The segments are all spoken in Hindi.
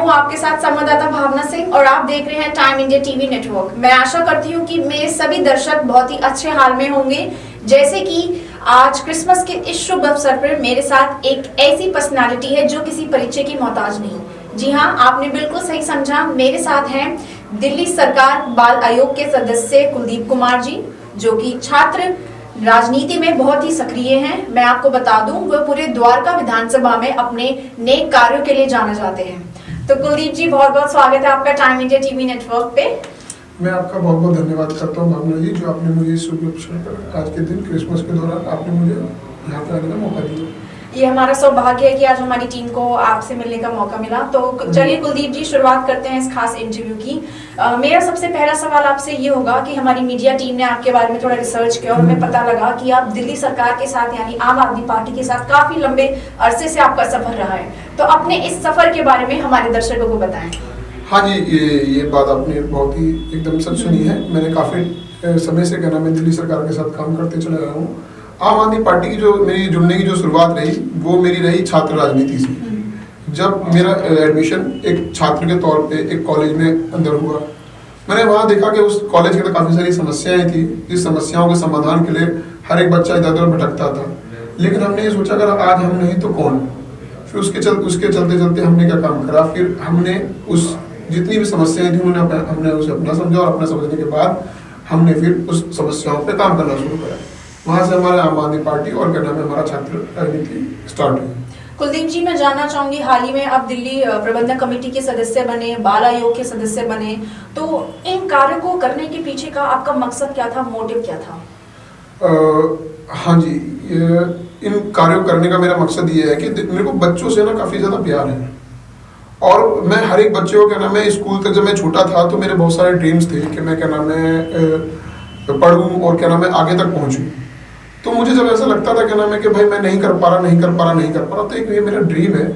हूँ आपके साथ संवाददाता भावना सिंह और आप देख रहे हैं टाइम इंडिया टीवी नेटवर्क। मैं आशा करती हूँ कि मेरे सभी दर्शक बहुत ही अच्छे हाल में होंगे। जैसे कि आज क्रिसमस के इस शुभ अवसर पर मेरे साथ एक ऐसी पर्सनालिटी है जो किसी परिचय की मोहताज नहीं। जी हाँ, आपने बिल्कुल सही समझा। मेरे साथ हैं दिल्ली सरकार बाल आयोग के सदस्य कुलदीप कुमार जी, जो कि छात्र राजनीति में बहुत ही सक्रिय हैं। मैं आपको बता दूं, वह पूरे द्वारका विधानसभा में अपने नेक कार्यों के लिए जाने जाते हैं। तो कुलदीप जी, बहुत बहुत स्वागत है आपका टाइम इंडिया टीवी नेटवर्क पे। मैं आपका बहुत बहुत धन्यवाद करता हूँ भावना जी, जो आपने मुझे इस शुभ अवसर पर आज के दिन क्रिसमस के दौरान आपने मुझे यहाँ पे आने का मौका दिया। ये हमारा सौभाग्य है कि आज हमारी टीम को आपसे मिलने का मौका मिला। तो चलिए कुलदीप जी, शुरुआत करते हैं इस खास इंटरव्यू की। मेरा सबसे पहला सवाल आपसे ये होगा कि हमारी मीडिया टीम ने आपके बारे में थोड़ा रिसर्च किया और हमें पता लगा कि आप दिल्ली सरकार के साथ यानी आम आदमी पार्टी के साथ काफी लंबे अरसे से आपका सफर रहा है। तो अपने इस सफर के बारे में हमारे दर्शकों को बताएं। हाँ जी, ये बात आपने बहुत ही एकदम सच सुनी है। मैंने काफ़ी समय से कहना मैं दिल्ली सरकार के साथ काम करते चला रहा हूँ। आम आदमी पार्टी की जो मेरी जुड़ने की जो शुरुआत रही वो मेरी रही छात्र राजनीति से। जब मेरा एडमिशन एक छात्र के तौर पे एक कॉलेज में अंदर हुआ, मैंने वहाँ देखा कि उस कॉलेज के अंदर काफ़ी सारी समस्याएं थी। इस समस्याओं के समाधान के लिए हर एक बच्चा इधर उधर भटकता था, लेकिन हमने ये सोचा अगर आज हम नहीं तो कौन। फिर उसके चलते चलते हमने क्या काम करा, फिर हमने उस जितनी भी समस्याएं थी हमने उसे अपना समझा और अपना समझने के बाद हमने फिर उस समस्याओं पे काम करना शुरू करा। वहाँ से हमारे आम आदमी पार्टी और क्या नाम है हमारा छात्र राजनीति स्टार्ट हुई। कुलदीप जी, मैं जानना चाहूंगी, हाल ही में आप दिल्ली प्रबंधक कमेटी के सदस्य बने, बाल आयोग के सदस्य बने, तो इन कार्यों को करने के पीछे का आपका मकसद क्या था, मोटिव क्या था? हाँ जी, इन कार्यों करने का मेरा मकसद ये है कि मेरे को बच्चों से ना काफ़ी ज़्यादा प्यार है और मैं हर एक बच्चे को क्या नाम है स्कूल तक जब मैं छोटा था तो मेरे बहुत सारे ड्रीम्स थे कि मैं क्या नाम है पढ़ूँ और क्या नाम है आगे तक पहुँचूँ। तो मुझे जब ऐसा लगता था क्या नाम है कि भाई मैं नहीं कर पा रहा तो एक ये मेरा ड्रीम है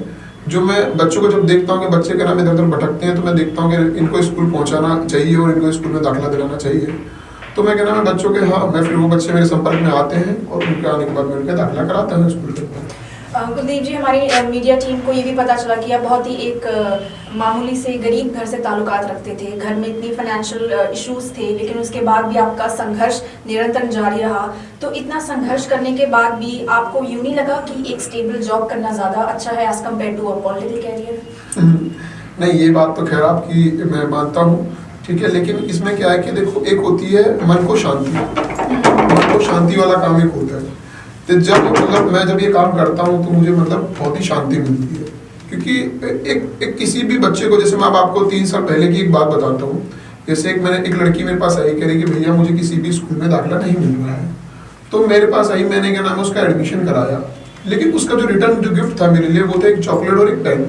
जो मैं बच्चों को जब देखता हूँ कि बच्चे क्या नाम है इधर उधर भटकते हैं तो मैं देखता हूँ कि इनको स्कूल पहुँचाना चाहिए और इनको स्कूल में दाखिला दिलाना चाहिए। तो मैं क्या नाम है बच्चों के हाँ मैं फिर वो बच्चे मेरे संपर्क में आते हैं और उनके आने के बाद मैं उनका दाखिला कराता हूँ स्कूल के। कुलदीप जी, हमारी मीडिया टीम को ये भी पता चला कि आप बहुत ही एक मामूली से गरीब घर से ताल्लुकात रखते थे। घर में इतनी फाइनेंशियल इश्यूज थे, लेकिन उसके बाद भी आपका संघर्ष निरंतर जारी रहा। तो इतना संघर्ष करने के बाद भी आपको यूं नहीं लगा कि एक स्टेबल जॉब करना ज़्यादा अच्छा है as compared to a political career? नहीं, ये बात तो खैर आपकी मैं मानता हूँ, ठीक है, लेकिन इसमें क्या है कि देखो एक होती है मन को शांति वाला काम एक होता है। तो जब मतलब मैं जब ये काम करता हूँ तो मुझे मतलब बहुत ही शांति मिलती है, क्योंकि एक किसी भी बच्चे को, जैसे मैं आपको 3 साल पहले की एक बात बताता हूँ। जैसे एक लड़की मेरे पास आई, कह रही कि भैया मुझे किसी भी स्कूल में दाखिला नहीं मिल रहा है। तो मेरे पास आई, मैंने क्या नाम है उसका एडमिशन कराया, लेकिन उसका जो रिटर्न जो गिफ्ट था मेरे लिए वो था एक चॉकलेट और एक पेन।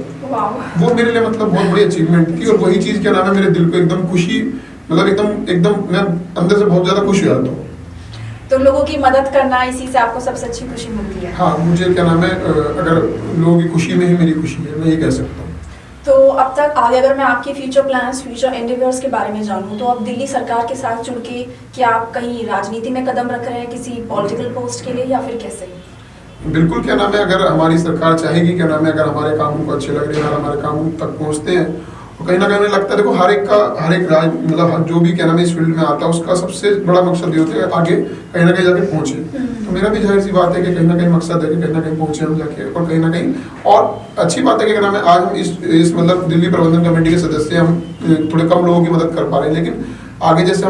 वो मेरे लिए मतलब बहुत बड़ी अचीवमेंट थी और वही चीज़ क्या नाम है मेरे दिल को एकदम खुशी, मतलब एकदम मैं अंदर से बहुत ज़्यादा खुश हुआ। तो लोगों की मदद करना, इसी से आपको सबसे अच्छी खुशी मिलती है? हाँ, मुझे क्या नाम है अगर लोगों की खुशी में ही मेरी खुशी है, मैं ये कह सकता हूँ। तो अब तक आगे अगर मैं आपके फ्यूचर प्लान्स, फ्यूचर एंडेवर्स के बारे में जानूँ, तो आप दिल्ली सरकार के साथ जुड़ के क्या आप कहीं राजनीति में कदम रख रहे हैं किसी पॉलिटिकल पोस्ट के लिए, या फिर कैसे? बिल्कुल, क्या नाम है अगर हमारी सरकार चाहेगी, क्या नाम है अगर हमारे काम उनको अच्छे लग रहे हैं और हमारे काम तक पहुँचते हैं, तो कहीं ना कहीं लगता है देखो हर एक राज मतलब जो भी क्या नाम है इस फील्ड में आता है उसका सबसे बड़ा मकसद ये होता है आगे कहीं ना कहीं जाके पहुँचे। तो मेरा भी जाहिर सी बात है कि कहीं ना कहीं मकसद है कि कहीं ना कहीं पहुँचे हम जाके, और कहीं ना कहीं और अच्छी बात है कि क्या नाम है आज हम इस मतलब दिल्ली प्रबंधन कमेटी के सदस्य हम थोड़े कम लोगों की मदद कर पा रहे हैं, लेकिन आगे जैसे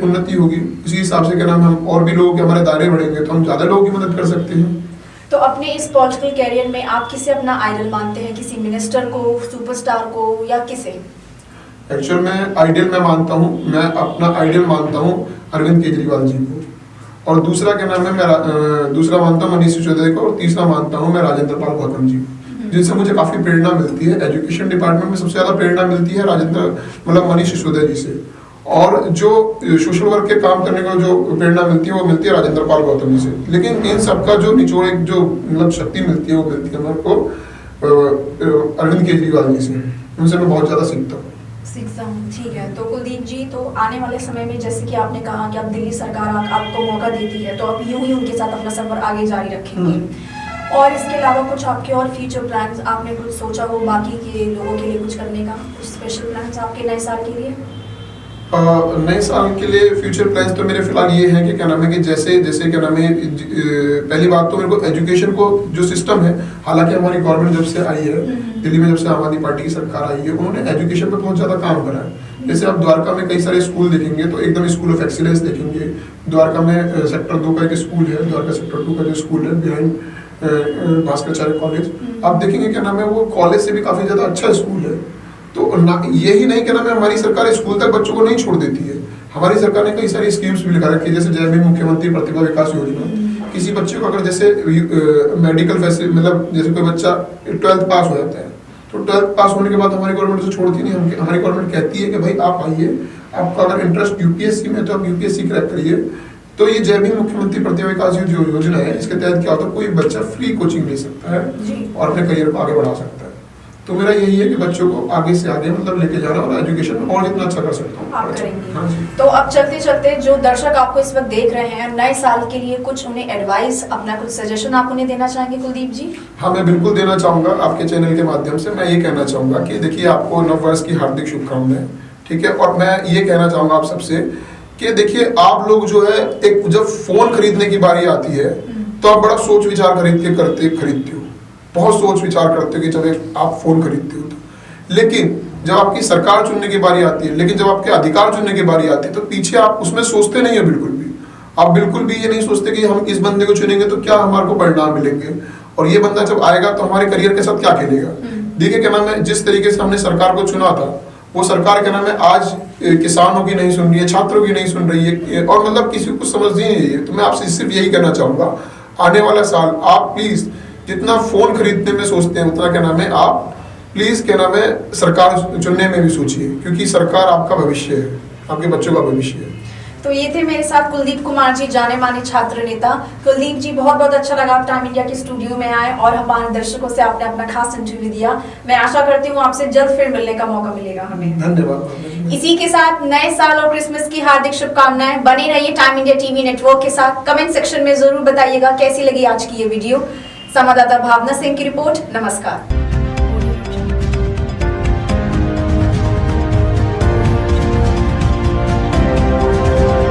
उन्नति होगी उसी हिसाब से क्या नाम हम और भी लोगों के हमारे दायरे बढ़ेंगे तो हम ज़्यादा लोगों की मदद कर सकते हैं। तो अपने इस पॉलिटिकल कैरियर में आप किसे अपना आइडल मानते हैं? किसी मिनिस्टर को, सुपरस्टार को, या किसे? एक्चुअल में आइडियल मैं अपना आइडियल मानता हूँ अरविंद केजरीवाल जी को, और दूसरा क्या नाम है मैं दूसरा मानता हूँ मनीष सिसोदिया को, और तीसरा मानता हूँ मैं राजेंद्र पाल गौतम जी, जिनसे मुझे काफ़ी प्रेरणा मिलती है। एजुकेशन डिपार्टमेंट में सबसे ज़्यादा प्रेरणा मिलती है मनीष सिसोदिया जी से, और जो सोशल वर्क के काम करने को जो प्रेरणा मिलती है वो मिलती है राजेंद्र पाल गौतम जी से। लेकिन इन सबका जो निचोड़ एक जो मतलब शक्ति मिलती है वो मिलती है हमारे को अरविंद केजरीवाल जी से। उनसे मैं बहुत ज़्यादा सीखता हूँ। ठीक है। तो कुलदीप जी, तो आने वाले समय में जैसे कि आपने कहा कि अब दिल्ली सरकार आपको मौका देती है, तो आप यूं ही उनके साथ अपना सफर आगे जारी रखेंगे। और इसके अलावा कुछ आपके और फ्यूचर प्लान्स, आपने कुछ सोचा हो बाकी के लोगों के लिए कुछ करने का, कुछ स्पेशल प्लान्स आपके नए साल के लिए? नए साल के लिए फ्यूचर प्लान्स तो मेरे फिलहाल ये हैं कि क्या नाम है कि जैसे जैसे क्या नाम है, पहली बात तो मेरे को एजुकेशन को जो सिस्टम है, हालांकि हमारी गवर्नमेंट जब से आई है दिल्ली में, जब से आम आदमी पार्टी की सरकार आई है, उन्होंने एजुकेशन पे बहुत ज़्यादा काम करा है। जैसे आप द्वारका में कई सारे स्कूल देखेंगे तो एकदम स्कूल ऑफ एक्सीलेंस देखेंगे। द्वारका में सेक्टर 2 का एक स्कूल है, द्वारका सेक्टर 2 का जो स्कूल है बिहाइंड भास्कराचार्य कॉलेज, आप देखेंगे क्या नाम है वो कॉलेज से भी काफ़ी ज़्यादा अच्छा स्कूल है। तो यही नहीं क्या नाम है, हमारी सरकार स्कूल तक बच्चों को नहीं छोड़ देती है। हमारी सरकार ने कई सारी स्कीम्स भी निकाल रखी है, जैसे जय भीम मुख्यमंत्री प्रतिभा विकास योजना। किसी बच्चे को अगर जैसे मेडिकल फैसिलिटी, मतलब जैसे कोई बच्चा 12th पास हो जाता है तो 12th पास होने के बाद हमारी गवर्नमेंट उसे छोड़ती नहीं। हमारी गवर्नमेंट कहती है कि भाई आप आइए, आपका अगर इंटरेस्ट यूपीएससी में तो आप यूपीएससी क्रैक करिए। तो ये जय भीम मुख्यमंत्री प्रतिभा विकास योजना है, इसके तहत क्या होता है, कोई बच्चा फ्री कोचिंग ले सकता है और अपने करियर को आगे बढ़ा सकता है। तो मेरा यही है कि बच्चों को आगे से आगे मतलब लेके जाना और एजुकेशन में और जितना अच्छा कर सकता हूँ आप करेंगे। हाँ जी। तो अब चलते चलते जो दर्शक आपको इस वक्त देख रहे हैं, नए साल के लिए कुछ उन्हें एडवाइस, अपना कुछ सजेशन आप उन्हें देना चाहेंगे कुलदीप जी? हाँ, मैं बिल्कुल देना चाहूँगा आपके चैनल के माध्यम से। मैं ये कहना चाहूँगा कि देखिए, आपको नववर्ष की हार्दिक शुभकामनाएं, ठीक है। और मैं ये कहना चाहूँगा आप सबसे कि देखिए, आप लोग जो है एक जब फोन खरीदने की बारी आती है तो आप बड़ा सोच विचार खरीदते हो, बहुत सोच विचार करते हो कि जब आप फोन खरीदते हो तो। लेकिन जब आपकी सरकार चुनने की बारी आती है, लेकिन जब आपके अधिकार चुनने की बारी आती है तो पीछे आप उसमें सोचते नहीं है बिल्कुल भी। आप बिल्कुल भी ये नहीं सोचते कि हम इस बंदे को चुनेंगे तो क्या हमारे को परिणाम मिलेंगे, और ये बंदा जब आएगा तो हमारे करियर के साथ क्या खेलेगा। देखिए क्या नाम है, जिस तरीके से हमने सरकार को चुना था, वो सरकार क्या नाम है आज किसानों की नहीं सुन रही है, छात्रों की नहीं सुन रही है, और मतलब किसी को समझ नहीं है। तो मैं आपसे सिर्फ यही कहना चाहूंगा, आने वाला साल आप प्लीज जितना फोन खरीदने में सोचते हैं उतना क्या नाम है आप प्लीज क्या नाम है सरकार चुनने में भी सोचिए, क्योंकि सरकार आपका भविष्य है, आपके बच्चों का भविष्य है। तो ये थे मेरे साथ कुलदीप कुमार जी, जाने माने छात्र नेता। कुलदीप जी, बहुत बहुत अच्छा लगा आप टाइम इंडिया के स्टूडियो में आए और हमारे दर्शकों से आपने अपना खास इंटरव्यू दिया। मैं आशा करती हूँ आपसे जल्द फिर मिलने का मौका मिलेगा हमें। धन्यवाद। इसी के साथ नए साल और क्रिसमस की हार्दिक शुभकामनाएं। बने रहिए टाइम इंडिया टीवी नेटवर्क के साथ। कमेंट सेक्शन में जरूर बताइएगा कैसी लगी आज की ये वीडियो। संवाददाता भावना सिंह की रिपोर्ट। नमस्कार।